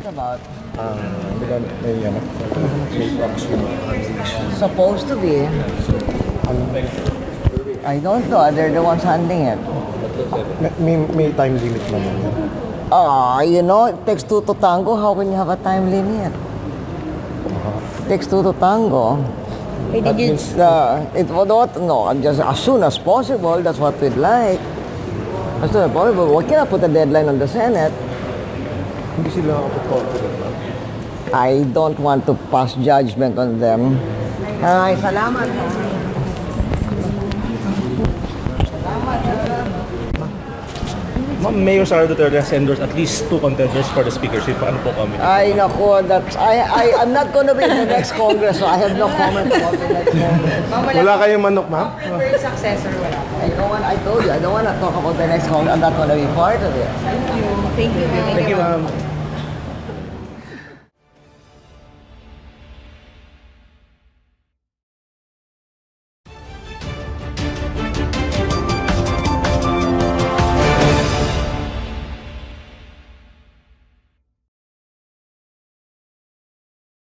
about? May proxy. Supposed to be. I don't know. They're the ones handling it. May time limit naman yan. You know, it takes two to tango. How can you have a time limit? It takes two to tango. That means, It would not, no, just as soon as possible. That's what we'd like. As soon as possible. We cannot put a deadline on the Senate. hindi sila confident na. I don't want to pass judgment on them. Ay, salamat. Ma'am, Mayor Sara Duterte has endorsed at least 2 contenders for the speakership. Paano po kami? Ay, naku, I'm not gonna be in the next Congress, so I have no comment about the next Congress. Wala kayong manok, ma'am? Preferred successor, wala. I told you, I don't want to talk about the next Congress. I'm not gonna be part of it. Thank you. Thank you, ma'am.